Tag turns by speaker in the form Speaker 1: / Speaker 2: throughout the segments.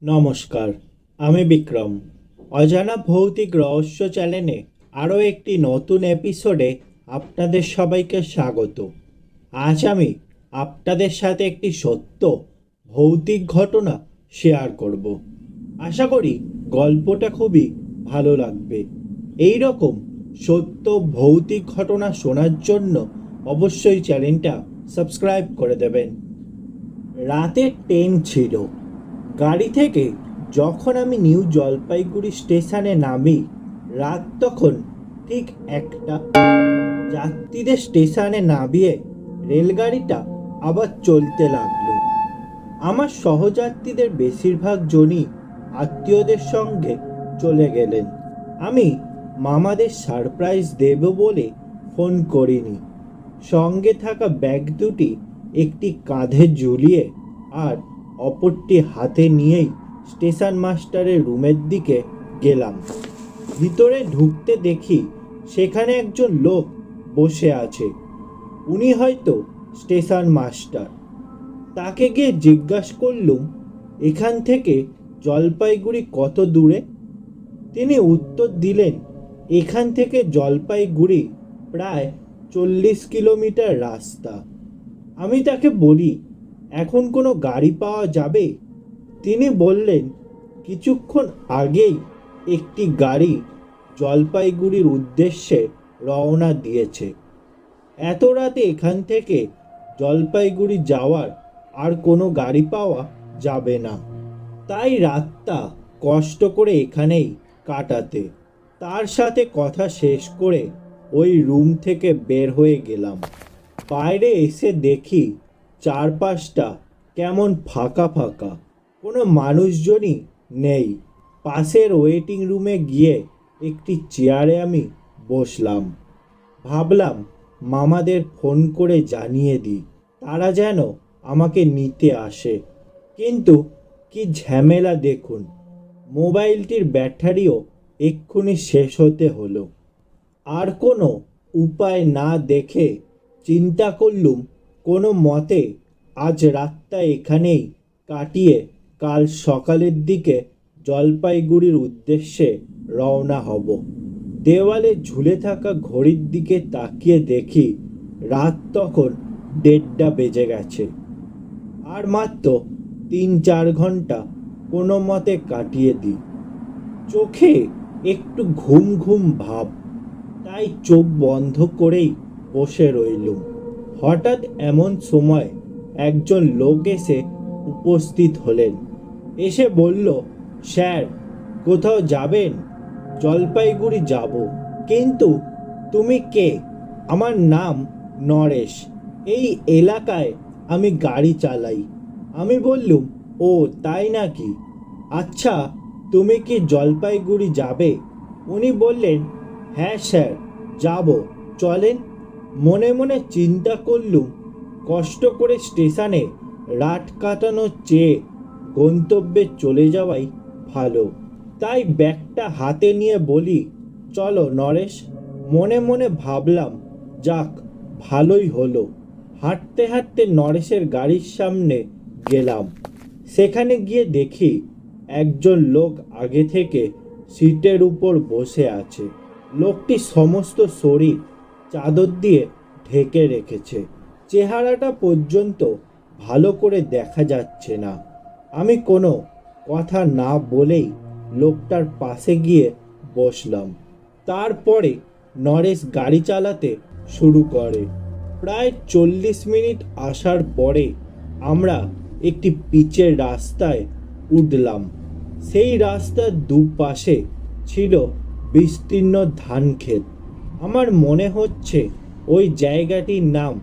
Speaker 1: নমস্কার, আমি বিক্রম। অজানা ভৌতিক রহস্য চ্যানেলে আরও একটি নতুন এপিসোডে আপনাদের সবাইকে স্বাগত। আজ আমি আপনাদের সাথে একটি সত্য ভৌতিক ঘটনা শেয়ার করব। আশা করি গল্পটা খুবই ভালো লাগবে। এই রকম সত্য ভৌতিক ঘটনা শোনার জন্য অবশ্যই চ্যানেলটা সাবস্ক্রাইব করে দেবেন। রাতে ট্রেন ছিল। গাড়ি থেকে যখন আমি নিউ জলপাইগুড়ি স্টেশনে নামি, রাত তখন ঠিক 1টা। যাত্রীদের স্টেশনে নামিয়ে রেলগাড়িটা আবার চলতে লাগলো। আমার সহযাত্রীদের বেশিরভাগ জনই আত্মীয়দের সঙ্গে চলে গেলেন। আমি মামাদের সারপ্রাইজ দেব বলে ফোন করিনি। সঙ্গে থাকা ব্যাগ দুটি একটি কাঁধে ঝুলিয়ে আর অপরটি হাতে নিয়েই স্টেশন মাস্টারের রুমের দিকে গেলাম। ভিতরে ঢুকতে দেখি সেখানে একজন লোক বসে আছে। উনি হয়তো স্টেশন মাস্টার। তাকে গিয়ে জিজ্ঞাসা করলুম, এখান থেকে জলপাইগুড়ি কত দূরে? তিনি উত্তর দিলেন, এখান থেকে জলপাইগুড়ি প্রায় 40 কিলোমিটার রাস্তা। আমি তাকে বলি, এখন কোনো গাড়ি পাওয়া যাবে? তিনি বললেন, কিছুক্ষণ আগেই একটি গাড়ি জলপাইগুড়ির উদ্দেশ্যে রওনা দিয়েছে। এত রাতে এখান থেকে জলপাইগুড়ি যাওয়ার আর কোনো গাড়ি পাওয়া যাবে না। তাই রাতটা কষ্ট করে এখানেই কাটাতে। তার সাথে কথা শেষ করে ওই রুম থেকে বের হয়ে গেলাম। বাইরে এসে দেখি চারপাশটা কেমন ফাঁকা ফাঁকা, কোনো মানুষজনই নেই। পাশের ওয়েটিং রুমে গিয়ে একটি চেয়ারে আমি বসলাম। ভাবলাম মামাদের ফোন করে জানিয়ে দিই, তারা যেন আমাকে নিতে আসে। কিন্তু কি ঝামেলা দেখুন, মোবাইলটির ব্যাটারিও এক্ষুনি শেষ হতে হলো। আর কোনো উপায় না দেখে চিন্তা করলুম কোনো মতে আজ রাতটা এখানেই কাটিয়ে কাল সকালের দিকে জলপাইগুড়ির উদ্দেশ্যে রওনা হব। দেওয়ালে ঝুলে থাকা ঘড়ির দিকে তাকিয়ে দেখি রাত তখন 1:30 বেজে গেছে। আর মাত্র 3-4 ঘন্টা কোনো মতে কাটিয়ে দিই। চোখে একটু ঘুম ঘুম ভাব, তাই চোখ বন্ধ করেই বসে রইলুম। হঠাৎ এমন সময় একজন লোক এসে উপস্থিত হলেন। এসে বলল, স্যার কোথাও যাবেন? জলপাইগুড়ি যাব। কিন্তু তুমি কে? আমার নাম নরেশ, এই এলাকায় আমি গাড়ি চালাই। আমি বললুম, ও তাই নাকি, আচ্ছা তুমি কি জলপাইগুড়ি যাবে? উনি বললেন, হ্যাঁ স্যার যাব, চলেন। মনে মনে চিন্তা করলুম, কষ্ট করে স্টেশনে রাত কাটানোর চেয়ে গন্তব্যে চলে যাওয়াই ভালো। তাই ব্যাগটা হাতে নিয়ে বলি, চলো নরেশ। মনে মনে ভাবলাম, যাক ভালোই হলো। হাঁটতে হাঁটতে নরেশের গাড়ির সামনে গেলাম। সেখানে গিয়ে দেখি একজন লোক আগে থেকে সিটের উপর বসে আছে। লোকটি সমস্ত শরীর চাদর দিয়ে ঢেকে রেখেছে। চেহারাটা পর্যন্ত ভালো করে দেখা যাচ্ছে না। আমি কোনো কথা না বলেই লোকটার পাশে গিয়ে বসলাম। তারপরে নরেশ গাড়ি চালাতে শুরু করে। প্রায় 40 মিনিট আসার পরে আমরা একটি পিচের রাস্তায় উঠলাম। সেই রাস্তার দুপাশে ছিল বিস্তীর্ণ ধান ক্ষেত। আমার মনে হচ্ছে ওই জায়গাটির নাম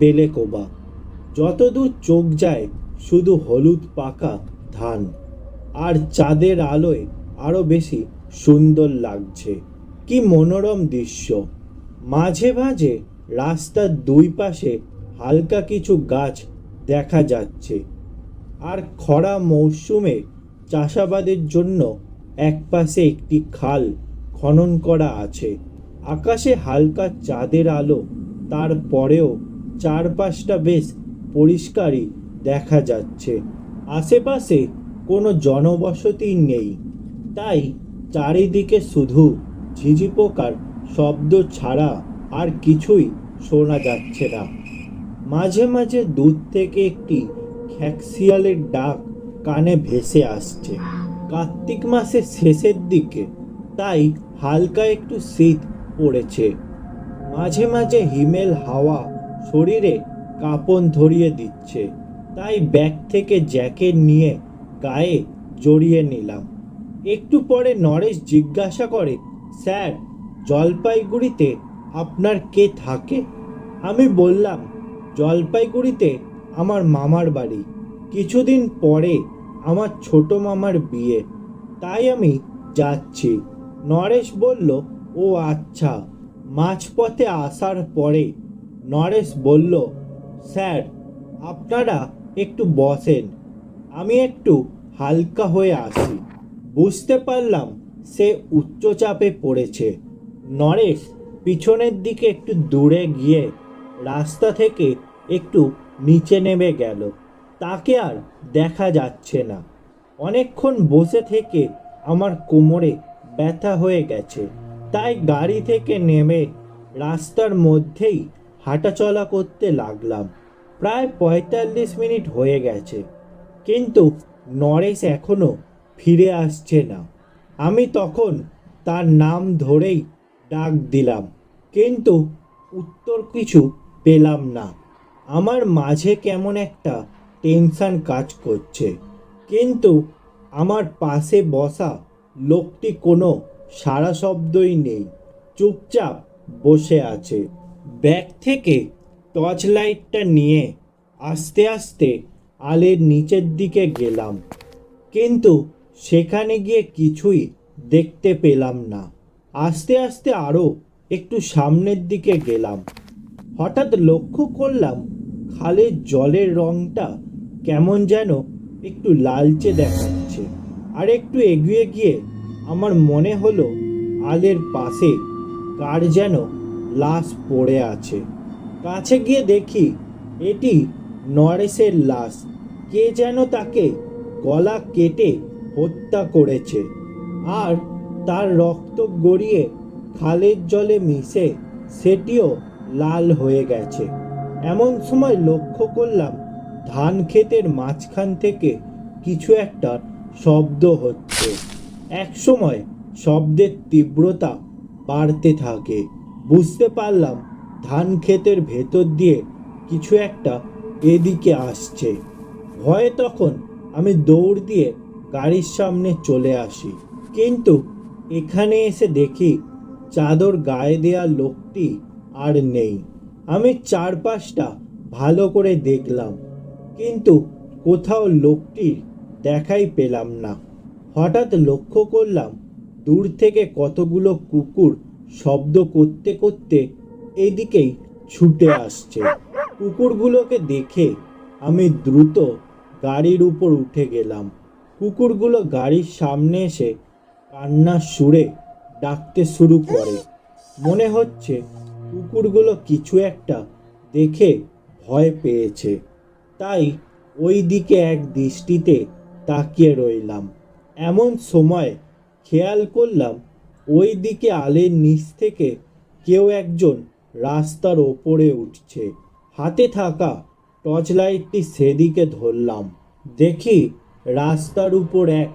Speaker 1: বেলেকোবা। যতদূর চোখ যায় শুধু হলুদ পাকা ধান, আর চাঁদের আলোয় আরো বেশি সুন্দর লাগছে। কি মনোরম দৃশ্য। মাঝে মাঝে রাস্তার দুই পাশে হালকা কিছু গাছ দেখা যাচ্ছে। আর খরা মৌসুমে চাষাবাদের জন্য একপাশে একটি খাল খনন করা আছে। আকাশে হালকা চাঁদের আলো, তারপরেও চারপাশটা বেশ পরিষ্কারই দেখা যাচ্ছে। আশেপাশে কোনো জনবসতি নেই, তাই চারিদিকে শুধু ঝিঝি পোকার শব্দ ছাড়া আর কিছুই শোনা যাচ্ছে না। মাঝে মাঝে দূর থেকে একটি খ্যাঁকশিয়ালের ডাক কানে ভেসে আসছে। কার্তিক মাসের শেষের দিকে, তাই হালকা একটু শীত পড়েছে। মাঝে মাঝে হিমেল হাওয়া শরীরে কাঁপন ধরিয়ে দিচ্ছে, তাই ব্যাগ থেকে জ্যাকেট নিয়ে গায়ে জড়িয়ে নিলাম। একটু পরে নরেশ জিজ্ঞাসা করে, স্যার, জলপাইগুড়িতে আপনার কে থাকে? আমি বললাম, জলপাইগুড়িতে আমার মামার বাড়ি। কিছুদিন পরে আমার ছোট মামার বিয়ে, তাই আমি যাচ্ছি। নরেশ বলল, ও আচ্ছা। মাঝপথে আসার পরে নরেশ বলল, স্যার, আপনারা একটু বসেন, আমি একটু হালকা হয়ে আসি। বুঝতে পারলাম সে উচ্চচাপে পড়েছে। নরেশ পিছনের দিকে একটু দূরে গিয়ে রাস্তা থেকে একটু নিচে নেমে গেল। তাকে আর দেখা যাচ্ছে না। অনেকক্ষণ বসে থেকে আমার কোমরে ব্যথা হয়ে গেছে, তাই গাড়ি থেকে নেমে রাস্তার মধ্যেই হাঁটাচলা করতে লাগলাম। প্রায় ৪৫ মিনিট হয়ে গেছে, কিন্তু নরেশ এখনো ফিরে আসছে না। আমি তখন তার নাম ধরেই ডাক দিলাম, কিন্তু উত্তর কিছু পেলাম না। আমার মাঝে কেমন একটা টেনশন কাজ করছে, কিন্তু আমার পাশে বসা লোকটি কোনো সাড়া শব্দই নেই, চুপচাপ বসে আছে। ব্যাগ থেকে টর্চ লাইটটা নিয়ে আস্তে আস্তে আলের নিচের দিকে গেলাম, কিন্তু সেখানে গিয়ে কিছুই দেখতে পেলাম না। আস্তে আস্তে আরও একটু সামনের দিকে গেলাম। হঠাৎ লক্ষ্য করলাম খালের জলের রংটা কেমন যেন একটু লালচে দেখাচ্ছে। আর একটু এগিয়ে গিয়ে আমার মনে হলো আলের পাশে কার যেন লাশ পড়ে আছে। কাছে গিয়ে দেখি এটি নরেশের লাশ। কে যেন তাকে গলা কেটে হত্যা করেছে, আর তার রক্ত গড়িয়ে খালের জলে মিশে সেটিও লাল হয়ে গেছে। এমন সময় লক্ষ্য করলাম ধান ক্ষেতের মাঝখান থেকে কিছু একটা শব্দ হচ্ছে। এক সময় শব্দের তীব্রতা বাড়তে থাকে। বুঝতে পারলাম ধান ক্ষেতের ভেতর দিয়ে কিছু একটা এদিকে আসছে। ভয়ে তখন আমি দৌড় দিয়ে গাড়ির সামনে চলে আসি, কিন্তু এখানে এসে দেখি চাদর গায়ে দেওয়া লোকটি আর নেই। আমি চারপাশটা ভালো করে দেখলাম, কিন্তু কোথাও লোকটির দেখাই পেলাম না। হঠাৎ লক্ষ্য করলাম দূর থেকে কতগুলো কুকুর শব্দ করতে করতে এদিকেই ছুটে আসছে। কুকুরগুলোকে দেখে আমি দ্রুত গাড়ির উপর উঠে গেলাম। কুকুরগুলো গাড়ির সামনে এসে কান্নার সুরে ডাকতে শুরু করে। মনে হচ্ছে কুকুরগুলো কিছু একটা দেখে ভয় পেয়েছে, তাই ওই দিকে এক দৃষ্টিতে তাকিয়ে রইলাম। এমন সময় খেয়াল করলাম ওই দিকে আলের নিচ থেকে কেউ একজন রাস্তার ওপরে উঠছে। হাতে থাকা টর্চ লাইটটি সেদিকে ধরলাম। দেখি রাস্তার উপর এক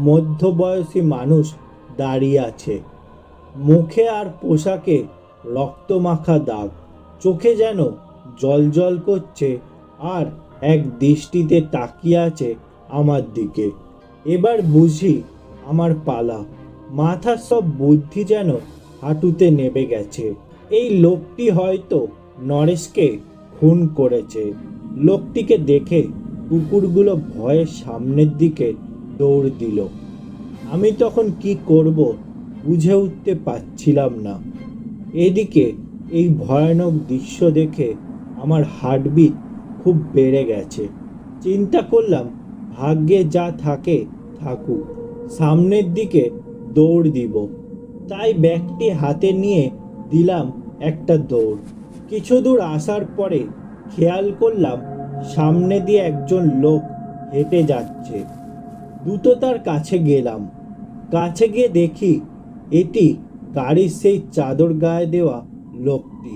Speaker 1: মধ্যবয়সী মানুষ দাঁড়িয়ে আছে। মুখে আর পোশাকে রক্তমাখা দাগ, চোখে যেন জল করছে, আর এক দৃষ্টিতে তাকিয়ে আছে আমার দিকে। এবার বুঝি আমার পালা। মাথার সব বুদ্ধি যেন হাঁটুতে নেমে গেছে। এই লোকটি হয়তো নরেশকে খুন করেছে। লোকটিকে দেখে কুকুরগুলো ভয়ে সামনের দিকে দৌড় দিল। আমি তখন কি করব বুঝে উঠতে পারছিলাম না। এদিকে এই ভয়ানক দৃশ্য দেখে আমার হার্টবিট খুব বেড়ে গেছে। চিন্তা করলাম ভাগ্যে যা থাকে থাকুক, সামনের দিকে দৌড় দিব। তাই ব্যাগটি হাতে নিয়ে দিলাম একটা দৌড়। কিছু দূর আসার পরে খেয়াল করলাম সামনে দিয়ে একজন লোক হেঁটে যাচ্ছে। দ্রুত তার কাছে গেলাম। কাছে গিয়ে দেখি এটি গাড়ির সেই চাদর গায়ে দেওয়া লোকটি।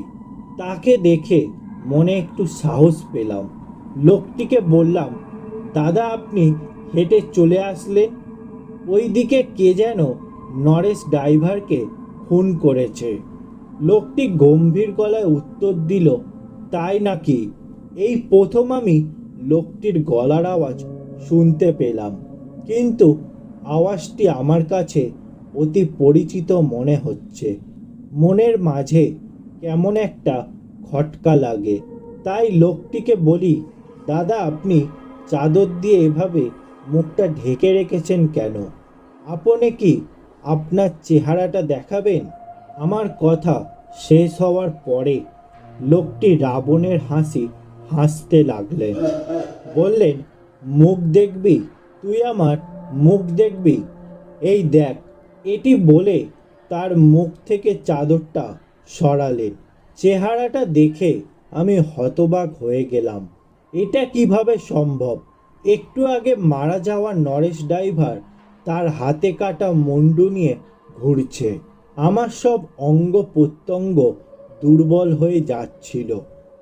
Speaker 1: তাকে দেখে মনে একটু সাহস পেলাম। লোকটিকে বললাম, দাদা আপনি হেঁটে চলে আসলেন, ওইদিকে কে যেন নরেশ ড্রাইভারকে খুন করেছে। লোকটি গম্ভীর গলায় উত্তর দিল, তাই নাকি? এই প্রথম আমি লোকটির গলার আওয়াজ শুনতে পেলাম, কিন্তু আওয়াজটি আমার কাছে অতি পরিচিত মনে হচ্ছে। মনের মাঝে কেমন একটা খটকা লাগে। তাই লোকটিকে বলি, দাদা আপনি চাদর দিয়ে এভাবে মুখটা ঢেকে রেখেছেন কেন? আপনি কি আপনার চেহারাটা দেখাবেন? আমার কথা শেষ হওয়ার পরে লোকটি রাবণের হাসি হাসতে লাগলেন। বললেন, মুখ দেখবি? তুই আমার মুখ দেখবি? এই দেখ। এটি বলে তার মুখ থেকে চাদরটা সরালেন। চেহারাটা দেখে আমি হতবাক হয়ে গেলাম। এটা কিভাবে সম্ভব? একটু আগে মারা যাওয়া নরেশ ড্রাইভার তার হাতে কাটা মুন্ডু নিয়ে ঘুরছে। আমার সব অঙ্গ প্রত্যঙ্গ দুর্বল হয়ে যাচ্ছিল।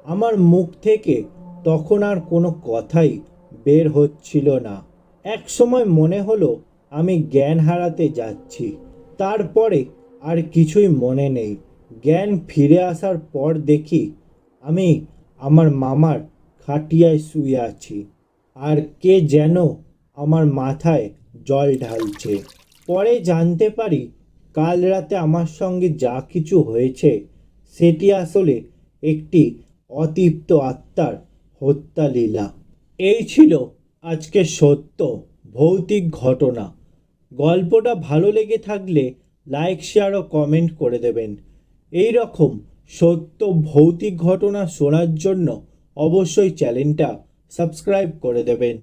Speaker 1: আমার মুখ থেকে তখন আর কোনো কথাই বের হচ্ছিল না। এক সময় মনে হলো আমি জ্ঞান হারাতে যাচ্ছি। তারপরে আর কিছুই মনে নেই। জ্ঞান ফিরে আসার পর দেখি আমি আমার মামার খাটিয়ায় শুয়ে আছি, আর কে যেন আমার মাথায় জল ঢালছে। পরে জানতে পারি কাল রাতে আমার সঙ্গে যা কিছু হয়েছে সেটি আসলে একটি অতৃপ্ত আত্মার হত্যা লীলা। এই ছিল আজকের সত্য ভৌতিক ঘটনা। গল্পটা ভালো লেগে থাকলে লাইক, শেয়ার ও কমেন্ট করে দেবেন। এই রকম সত্য ভৌতিক ঘটনা শোনার জন্য অবশ্যই চ্যানেলটা সাবস্ক্রাইব করে দেবেন।